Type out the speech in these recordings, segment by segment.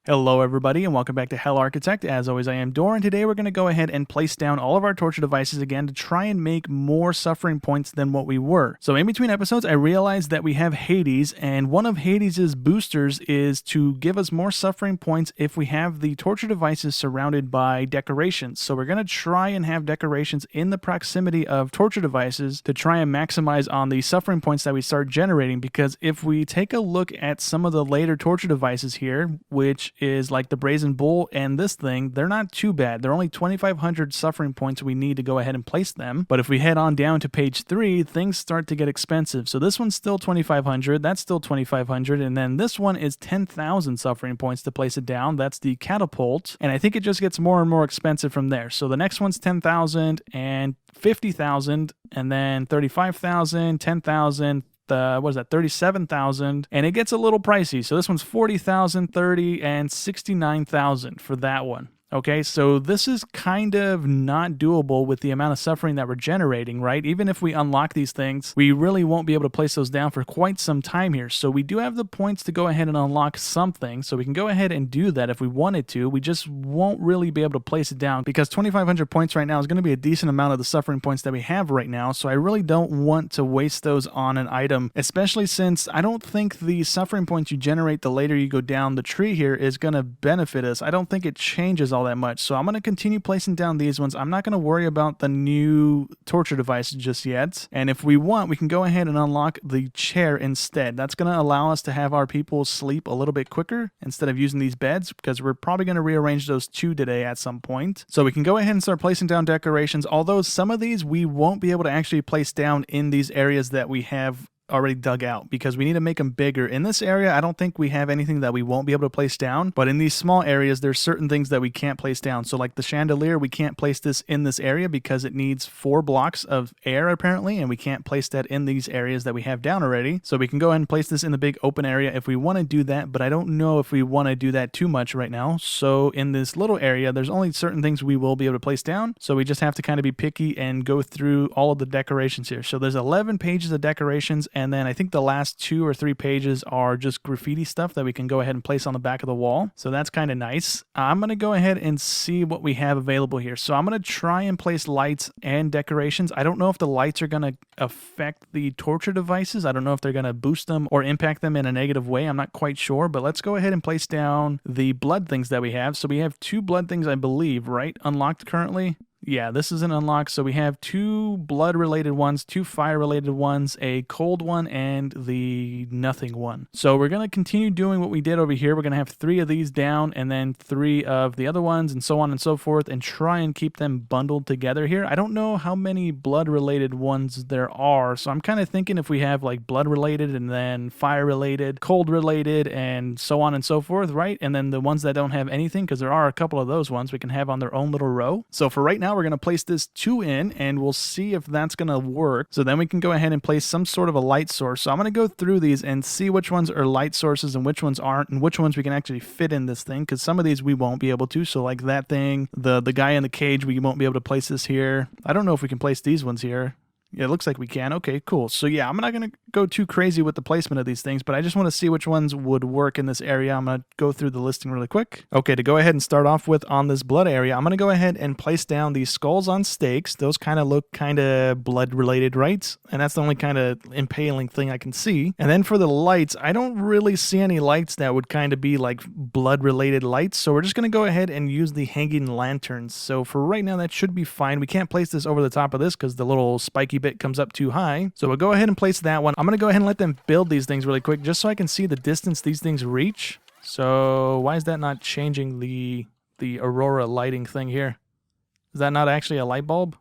Hello everybody and welcome back to Hell Architect. As always, I am Dor, and today we're going to go ahead and place down all of our torture devices again to try and make more suffering points than what we were. So in between episodes, I realized that we have Hades, and one of Hades' boosters is to give us more suffering points if we have the torture devices surrounded by decorations. So we're going to try and have decorations in the proximity of torture devices to try and maximize on the suffering points that we start generating, because if we take a look at some of the later torture devices here, which is like the Brazen Bull and this thing, they're not too bad. They're only 2,500 suffering points we need to go ahead and place them. But if we head on down to page 3, things start to get expensive. So this one's still 2,500, that's still 2,500, and then this one is 10,000 suffering points to place it down. That's the Catapult, and I think it just gets more and more expensive from there. So the next one's 10,000 and 50,000, and then 35,000, 10,000, what is that, 37,000, and it gets a little pricey. So this one's 40,000, 30, and 69,000 for that one. Okay, so this is kind of not doable with the amount of suffering that we're generating, right? Even if we unlock these things, we really won't be able to place those down for quite some time here. So we do have the points to go ahead and unlock something, so we can go ahead and do that if we wanted to. We just won't really be able to place it down because 2,500 points right now is going to be a decent amount of the suffering points that we have right now, so I really don't want to waste those on an item, especially since I don't think the suffering points you generate the later you go down the tree here is going to benefit us. I don't think it changes all that much. So I'm going to continue placing down these ones. I'm not going to worry about the new torture device just yet. And if we want, we can go ahead and unlock the chair instead. That's going to allow us to have our people sleep a little bit quicker instead of using these beds, because we're probably going to rearrange those two today at some point. So we can go ahead and start placing down decorations, although some of these we won't be able to actually place down in these areas that we have already dug out, because we need to make them bigger. In this area, I don't think we have anything that we won't be able to place down, but in these small areas, there's certain things that we can't place down. So like the chandelier, we can't place this in this area because it needs 4 blocks of air apparently, and we can't place that in these areas that we have down already. So we can go ahead and place this in the big open area if we want to do that, but I don't know if we want to do that too much right now. So in this little area, there's only certain things we will be able to place down, so we just have to kind of be picky and go through all of the decorations here. So there's 11 pages of decorations, and then I think the last 2 or 3 pages are just graffiti stuff that we can go ahead and place on the back of the wall. So that's kind of nice. I'm going to go ahead and see what we have available here. So I'm going to try and place lights and decorations. I don't know if the lights are going to affect the torture devices. I don't know if they're going to boost them or impact them in a negative way. I'm not quite sure, but let's go ahead and place down the blood things that we have. So we have 2 blood things, I believe, right? Unlocked currently. Yeah, this is an unlock. So we have 2 blood-related ones, 2 fire-related ones, a cold one, and the nothing one. So we're going to continue doing what we did over here. We're going to have 3 of these down and then 3 of the other ones and so on and so forth, and try and keep them bundled together here. I don't know how many blood-related ones there are, so I'm kind of thinking if we have like blood-related and then fire-related, cold-related, and so on and so forth, right? And then the ones that don't have anything, because there are a couple of those ones we can have on their own little row. So for right now, we're going to place this 2 in, and we'll see if that's going to work. So then we can go ahead and place some sort of a light source. So I'm going to go through these and see which ones are light sources and which ones aren't, and which ones we can actually fit in this thing, because some of these we won't be able to. So like that thing, the guy in the cage, we won't be able to place this here. I don't know if we can place these ones here. Yeah, it looks like we can. Okay, cool. So yeah, I'm not going to go too crazy with the placement of these things, but I just want to see which ones would work in this area. I'm going to go through the listing really quick. Okay, to go ahead and start off with on this blood area, I'm going to go ahead and place down these skulls on stakes. Those kind of look kind of blood related, right? And that's the only kind of impaling thing I can see. And then for the lights, I don't really see any lights that would kind of be like blood related lights. So we're just going to go ahead and use the hanging lanterns. So for right now, that should be fine. We can't place this over the top of this because the little spiky bit comes up too high. So we'll go ahead and place that one. I'm going to go ahead and let them build these things really quick just so I can see the distance these things reach. So why is that not changing the aurora lighting thing here? Is that not actually a light bulb?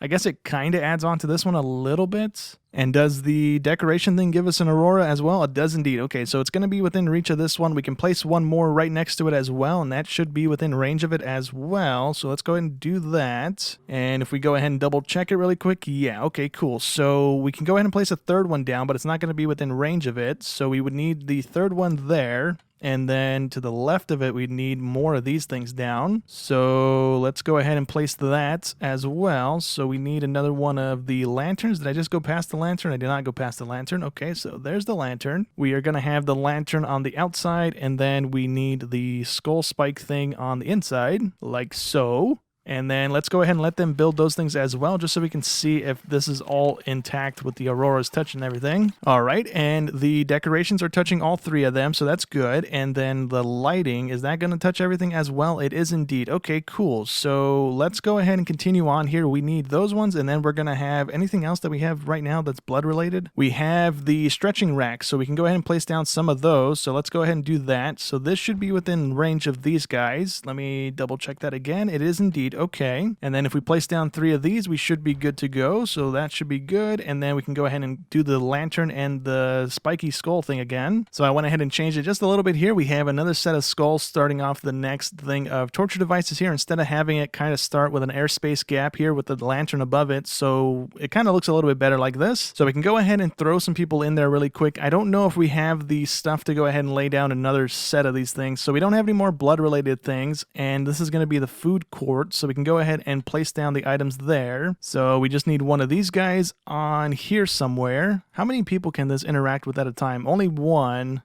I guess it kind of adds on to this one a little bit. And does the decoration thing give us an aurora as well? It does indeed. Okay, so it's going to be within reach of this one. We can place one more right next to it as well, and that should be within range of it as well. So let's go ahead and do that. And if we go ahead and double check it really quick, yeah, okay, cool. So we can go ahead and place a 3rd one down, but it's not going to be within range of it. So we would need the 3rd one there. And then to the left of it, we need more of these things down. So let's go ahead and place that as well. So we need another one of the lanterns. Did I just go past the lantern? I did not go past the lantern. Okay, so there's the lantern. We are going to have the lantern on the outside, and then we need the skull spike thing on the inside, like so. And then let's go ahead and let them build those things as well, just so we can see if this is all intact with the auroras touching everything. All right, and the decorations are touching all three of them, so that's good. And then the lighting, is that going to touch everything as well? It is indeed. Okay, cool. So let's go ahead and continue on here. We need those ones, and then we're going to have anything else that we have right now that's blood related. We have the stretching racks, so we can go ahead and place down some of those. So let's go ahead and do that. So this should be within range of these guys. Let me double check that again. It is indeed. Okay, and then if we place down 3 of these, we should be good to go, so that should be good. And then we can go ahead and do the lantern and the spiky skull thing again. So I went ahead and changed it just a little bit here. We have another set of skulls starting off the next thing of torture devices here, instead of having it kind of start with an airspace gap here with the lantern above it. So it kind of looks a little bit better like this. So we can go ahead and throw some people in there really quick. I don't know if we have the stuff to go ahead and lay down another set of these things, so we don't have any more blood related things. And this is going to be the food court, so we can go ahead and place down the items there. So we just need one of these guys on here somewhere. How many people can this interact with at a time? Only one.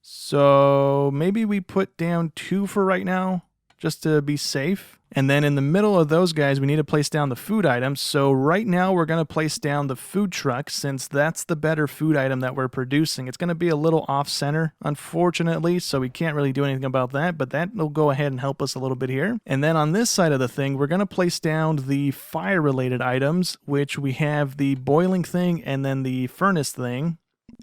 So maybe we put down 2 for right now, just to be safe. And then in the middle of those guys, we need to place down the food items. So right now we're going to place down the food truck, since that's the better food item that we're producing. It's going to be a little off center, unfortunately, so we can't really do anything about that, but that will go ahead and help us a little bit here. And then on this side of the thing, we're going to place down the fire related items, which we have the boiling thing and then the furnace thing.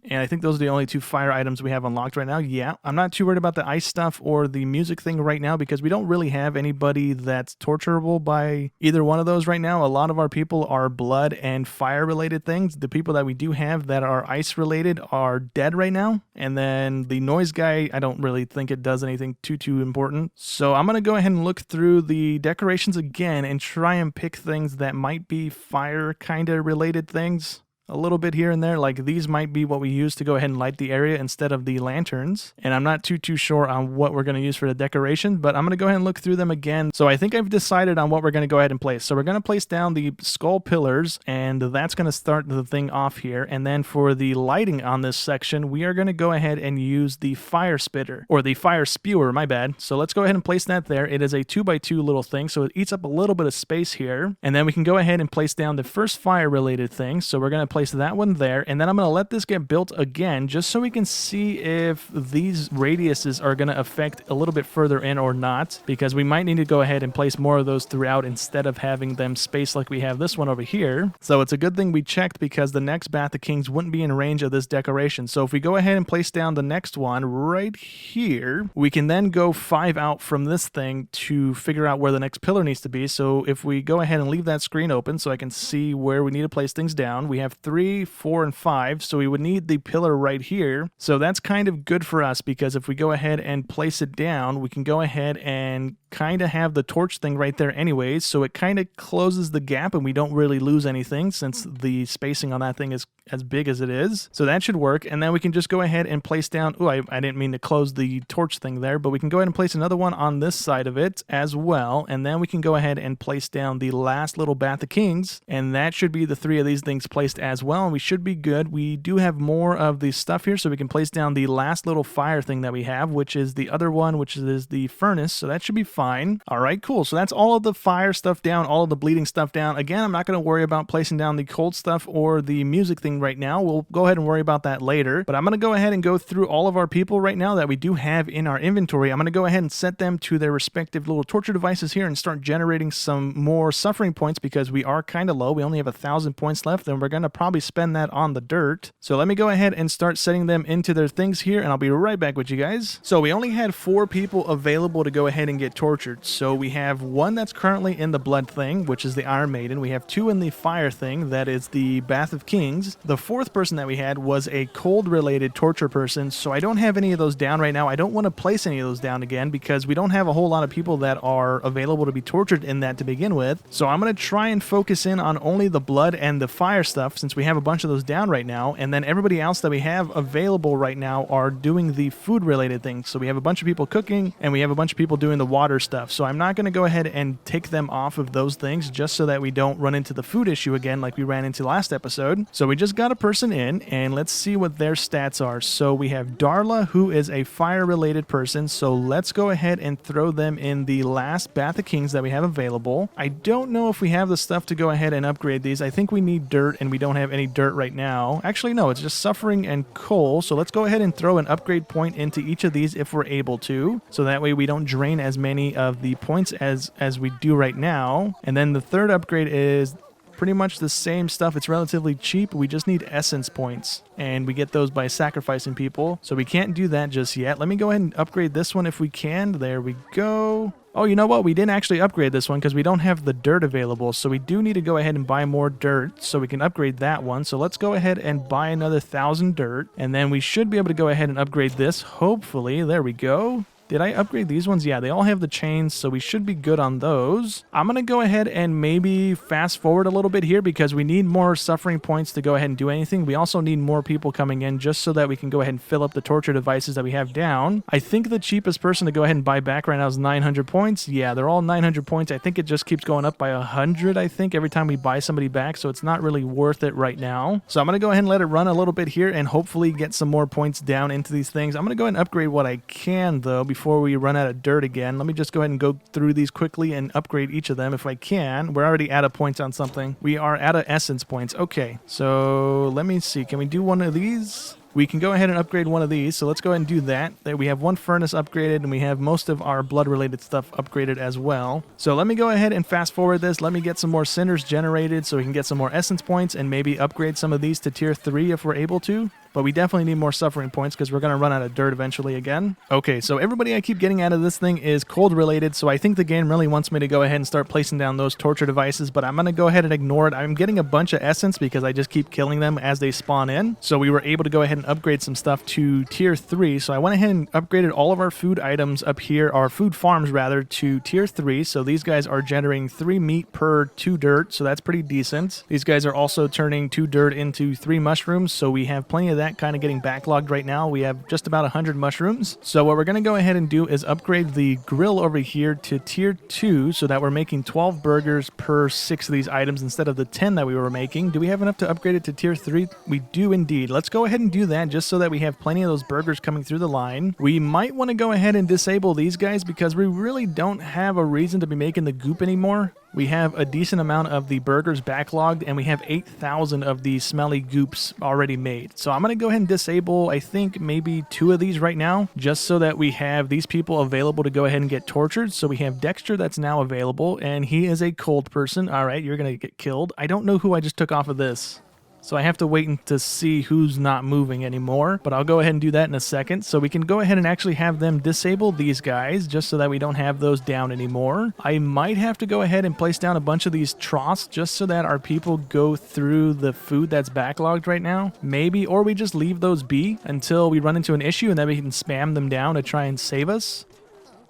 And I think those are the only 2 fire items we have unlocked right now. Yeah, I'm not too worried about the ice stuff or the music thing right now, because we don't really have anybody that's torturable by either one of those right now. A lot of our people are blood and fire related things. The people that we do have that are ice related are dead right now. And then the noise guy, I don't really think it does anything too important. So I'm going to go ahead and look through the decorations again and try and pick things that might be fire kind of related things. A little bit here and there, like these might be what we use to go ahead and light the area instead of the lanterns. And I'm not too sure on what we're going to use for the decoration, but I'm going to go ahead and look through them again. So I think I've decided on what we're going to go ahead and place. So we're going to place down the skull pillars, and that's going to start the thing off here. And then for the lighting on this section, we are going to go ahead and use the fire spitter, or the fire spewer, my bad. So let's go ahead and place that there. It is a 2x2 little thing, so it eats up a little bit of space here. And then we can go ahead and place down the first fire related thing. So we're going to place that one there, and then I'm going to let this get built again, just so we can see if these radiuses are going to affect a little bit further in or not, because we might need to go ahead and place more of those throughout instead of having them spaced like we have this one over here. So it's a good thing we checked, because the next Bath of Kings wouldn't be in range of this decoration. So if we go ahead and place down the next one right here, we can then go 5 out from this thing to figure out where the next pillar needs to be. So if we go ahead and leave that screen open so I can see where we need to place things down, we have 3, 4, and 5, so we would need the pillar right here. So that's kind of good for us, because if we go ahead and place it down, we can go ahead and kind of have the torch thing right there anyways, so it kind of closes the gap and we don't really lose anything, since the spacing on that thing is as big as it is. So that should work. And then we can just go ahead and place down, I didn't mean to close the torch thing there, but we can go ahead and place another one on this side of it as well. And then we can go ahead and place down the last little Bath of Kings, and that should be the 3 of these things placed as well, and we should be good. We do have more of the stuff here, so we can place down the last little fire thing that we have, which is the other one, which is the furnace, so that should be fine. All right, cool. So that's all of the fire stuff down, all of the bleeding stuff down. Again, I'm not going to worry about placing down the cold stuff or the music thing right now. We'll go ahead and worry about that later, but I'm going to go ahead and go through all of our people right now that we do have in our inventory. I'm going to go ahead and set them to their respective little torture devices here and start generating some more suffering points, because we are kind of low. We only have 1,000 points left, and we're going to probably spend that on the dirt. So let me go ahead and start setting them into their things here, and I'll be right back with you guys. So we only had 4 people available to go ahead and get tortured. So we have 1 that's currently in the blood thing, which is the Iron Maiden. We have 2 in the fire thing, that is the Bath of Kings. The fourth person that we had was a cold-related torture person, so I don't have any of those down right now. I don't want to place any of those down again because we don't have a whole lot of people that are available to be tortured in that to begin with. So I'm going to try and focus in on only the blood and the fire stuff since we have a bunch of those down right now, and then everybody else that we have available right now are doing the food-related things. So we have a bunch of people cooking, and we have a bunch of people doing the water stuff. So I'm not going to go ahead and take them off of those things just so that we don't run into the food issue again like we ran into last episode. So we just got a person in, and let's see what their stats are. So we have Darla, who is a fire-related person, so let's go ahead and throw them in the last Bath of Kings that we have available. I don't know if we have the stuff to go ahead and upgrade these. I think we need dirt, and we don't have any dirt right now. Actually, no, it's just suffering and coal, so let's go ahead and throw an upgrade point into each of these if we're able to, so that way we don't drain as many of the points as we do right now. And then the third upgrade is pretty much the same stuff. It's relatively cheap. We just need essence points, and we get those by sacrificing people. So we can't do that just yet. Let me go ahead and upgrade this one if we can. There we go. Oh, you know what? We didn't actually upgrade this one because we don't have the dirt available. So we do need to go ahead and buy more dirt so we can upgrade that one. So let's go ahead and buy another 1,000 dirt, and then we should be able to go ahead and upgrade this. Hopefully. There we go. Did I upgrade these ones? Yeah, they all have the chains, so we should be good on those. I'm going to go ahead and maybe fast forward a little bit here because we need more suffering points to go ahead and do anything. We also need more people coming in just so that we can go ahead and fill up the torture devices that we have down. I think the cheapest person to go ahead and buy back right now is 900 points. Yeah, they're all 900 points. I think it just keeps going up by 100, I think, every time we buy somebody back, so it's not really worth it right now. So I'm going to go ahead and let it run a little bit here and hopefully get some more points down into these things. I'm going to go ahead and upgrade what I can, though, before we run out of dirt again. Let me just go ahead and go through these quickly and upgrade each of them if I can. We're already out of points on something. We are out of essence points. Okay, so let me see. Can we do one of these? We can go ahead and upgrade one of these, so let's go ahead and do that. There we have one furnace upgraded, and we have most of our blood-related stuff upgraded as well. So let me go ahead and fast forward this. Let me get some more cinders generated so we can get some more essence points and maybe upgrade some of these to tier 3 if we're able to. But we definitely need more suffering points because we're going to run out of dirt eventually again. Okay, so everybody I keep getting out of this thing is cold-related, so I think the game really wants me to go ahead and start placing down those torture devices, but I'm going to go ahead and ignore it. I'm getting a bunch of essence because I just keep killing them as they spawn in. So we were able to go ahead and upgrade some stuff to tier 3. So I went ahead and upgraded all of our food items up here, our food farms rather, to tier 3. So these guys are generating 3 meat per 2 dirt, so that's pretty decent. These guys are also turning 2 dirt into 3 mushrooms, so we have plenty of that kind of getting backlogged right now. We have just about 100 mushrooms. So what we're going to go ahead and do is upgrade the grill over here to tier 2 so that we're making 12 burgers per 6 of these items instead of the 10 that we were making. Do we have enough to upgrade it to tier 3? We do indeed. Let's go ahead and do that just so that we have plenty of those burgers coming through the line. We might want to go ahead and disable these guys because we really don't have a reason to be making the goop anymore. We have a decent amount of the burgers backlogged, and we have 8,000 of the smelly goops already made. So I'm going to go ahead and disable, I think, maybe 2 of these right now, just so that we have these people available to go ahead and get tortured. So we have Dexter that's now available, and he is a cold person. All right, you're going to get killed. I don't know who I just took off of this, so I have to wait to see who's not moving anymore, but I'll go ahead and do that in a second. So we can go ahead and actually have them disable these guys just so that we don't have those down anymore. I might have to go ahead and place down a bunch of these troughs just so that our people go through the food that's backlogged right now. Maybe, or we just leave those be until we run into an issue and then we can spam them down to try and save us.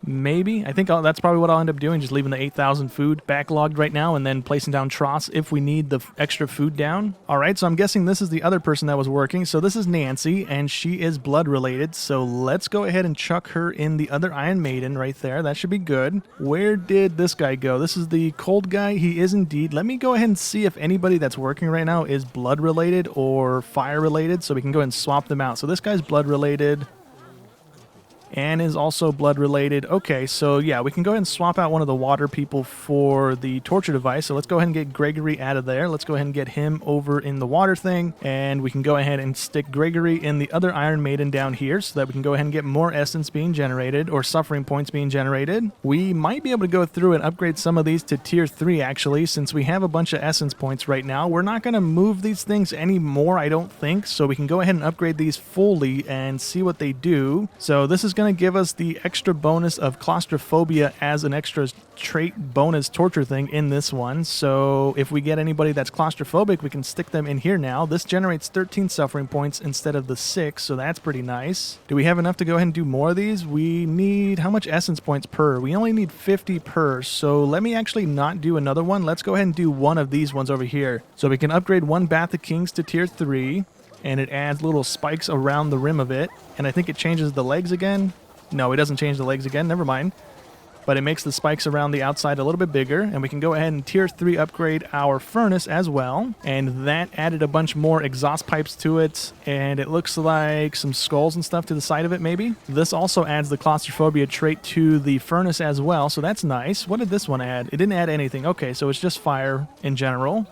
Maybe. I think that's probably what I'll end up doing, just leaving the 8,000 food backlogged right now and then placing down troughs if we need the extra food down. All right, so I'm guessing this is the other person that was working. So this is Nancy, and she is blood related. So let's go ahead and chuck her in the other Iron Maiden right there. That should be good. Where did this guy go? This is the cold guy. He is indeed. Let me go ahead and see if anybody that's working right now is blood related or fire related, so we can go ahead and swap them out. So this guy's blood related and is also blood related. Okay, so yeah, we can go ahead and swap out one of the water people for the torture device. So let's go ahead and get Gregory out of there. Let's go ahead and get him over in the water thing, and we can go ahead and stick Gregory in the other Iron Maiden down here so that we can go ahead and get more essence being generated or suffering points being generated. We might be able to go through and upgrade some of these to tier 3 actually, since we have a bunch of essence points right now. We're not going to move these things anymore, I don't think, so we can go ahead and upgrade these fully and see what they do. So this is going to give us the extra bonus of claustrophobia as an extra trait bonus torture thing in this one. So if we get anybody that's claustrophobic, we can stick them in here now. This generates 13 suffering points instead of the 6, so that's pretty nice. Do we have enough to go ahead and do more of these? We need, how much essence points per? We only need 50 per, so let me actually not do another one. Let's go ahead and do one of these ones over here. So we can upgrade one Bath of Kings to tier 3, and it adds little spikes around the rim of it, and I think it changes the legs again. No, it doesn't change the legs again, never mind. But it makes the spikes around the outside a little bit bigger, and we can go ahead and tier 3 upgrade our furnace as well, and that added a bunch more exhaust pipes to it, and it looks like some skulls and stuff to the side of it maybe. This also adds the claustrophobia trait to the furnace as well, so that's nice. What did this one add? It didn't add anything. Okay, so it's just fire in general.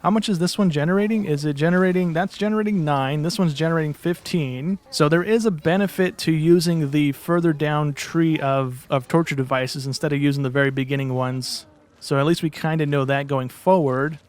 How much is this one generating? Is it generating... That's generating 9. This one's generating 15. So there is a benefit to using the further down tree of torture devices instead of using the very beginning ones. So at least we kind of know that going forward,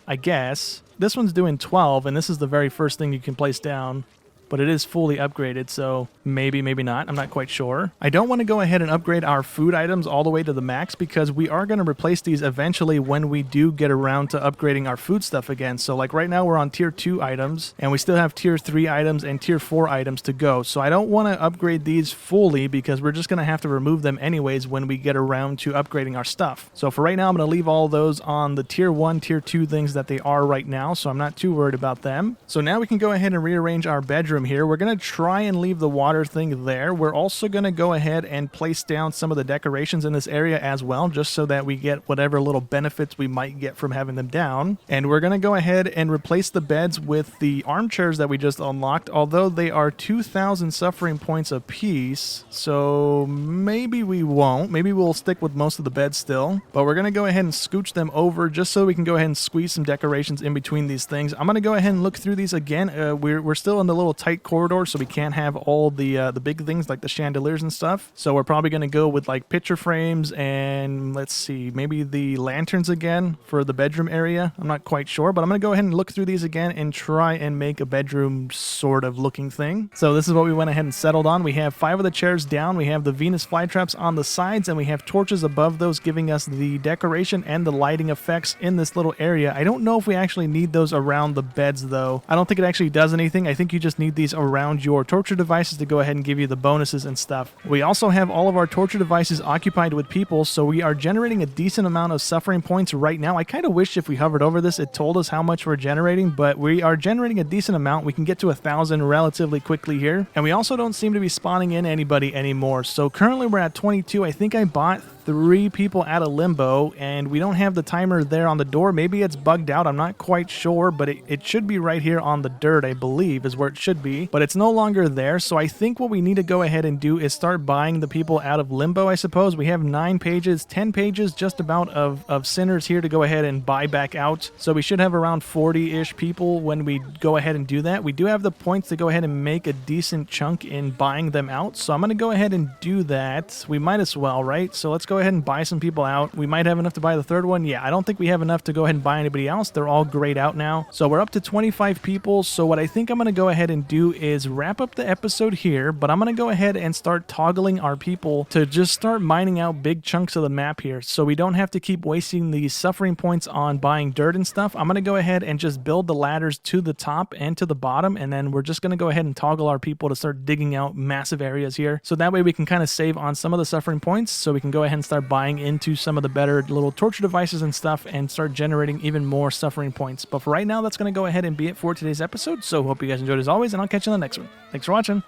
I guess. This one's doing 12, and this is the very first thing you can place down. But it is fully upgraded, so maybe, maybe not. I'm not quite sure. I don't want to go ahead and upgrade our food items all the way to the max because we are going to replace these eventually when we do get around to upgrading our food stuff again. So like right now we're on tier 2 items, and we still have tier 3 items and tier 4 items to go. So I don't want to upgrade these fully because we're just going to have to remove them anyways when we get around to upgrading our stuff. So for right now, I'm going to leave all those on the tier 1, tier 2 things that they are right now, so I'm not too worried about them. So now we can go ahead and rearrange our bedroom here. We're going to try and leave the water thing there. We're also going to go ahead and place down some of the decorations in this area as well, just so that we get whatever little benefits we might get from having them down. And we're going to go ahead and replace the beds with the armchairs that we just unlocked, although they are 2,000 suffering points apiece, so maybe we won't. Maybe we'll stick with most of the beds still, but we're going to go ahead and scooch them over just so we can go ahead and squeeze some decorations in between these things. I'm going to go ahead and look through these again. We're still in the little tight corridor, so we can't have all the big things like the chandeliers and stuff. So we're probably going to go with like picture frames and let's see, maybe the lanterns again for the bedroom area. I'm not quite sure, but I'm going to go ahead and look through these again and try and make a bedroom sort of looking thing. So this is what we went ahead and settled on. We have 5 of the chairs down. We have the Venus flytraps on the sides, and we have torches above those giving us the decoration and the lighting effects in this little area. I don't know if we actually need those around the beds though. I don't think it actually does anything. I think you just need these around your torture devices to go ahead and give you the bonuses and stuff. We also have all of our torture devices occupied with people, so we are generating a decent amount of suffering points right now. I kind of wish if we hovered over this it told us how much we're generating, but we are generating a decent amount. We can get to 1,000 relatively quickly here, and we also don't seem to be spawning in anybody anymore. So currently we're at 22. I think I bought 3 people out of limbo, and we don't have the timer there on the door. Maybe it's bugged out. I'm not quite sure, but it should be right here on the dirt, I believe, is where it should be. But it's no longer there, so I think what we need to go ahead and do is start buying the people out of limbo, I suppose. We have 9 pages, 10 pages just about of sinners here to go ahead and buy back out. So we should have around 40-ish people when we go ahead and do that. We do have the points to go ahead and make a decent chunk in buying them out, so I'm going to go ahead and do that. We might as well, right? So let's go ahead and buy some people out. We might have enough to buy the third one. Yeah, I don't think we have enough to go ahead and buy anybody else. They're all grayed out now. So we're up to 25 people. So what I think I'm going to go ahead and do is wrap up the episode here, but I'm going to go ahead and start toggling our people to just start mining out big chunks of the map here, so we don't have to keep wasting these suffering points on buying dirt and stuff. I'm going to go ahead and just build the ladders to the top and to the bottom, and then we're just going to go ahead and toggle our people to start digging out massive areas here. So that way we can kind of save on some of the suffering points, so we can go ahead and start buying into some of the better little torture devices and stuff and start generating even more suffering points. But for right now, that's going to go ahead and be it for today's episode. So hope you guys enjoyed as always, and I'll catch you in the next one. Thanks for watching.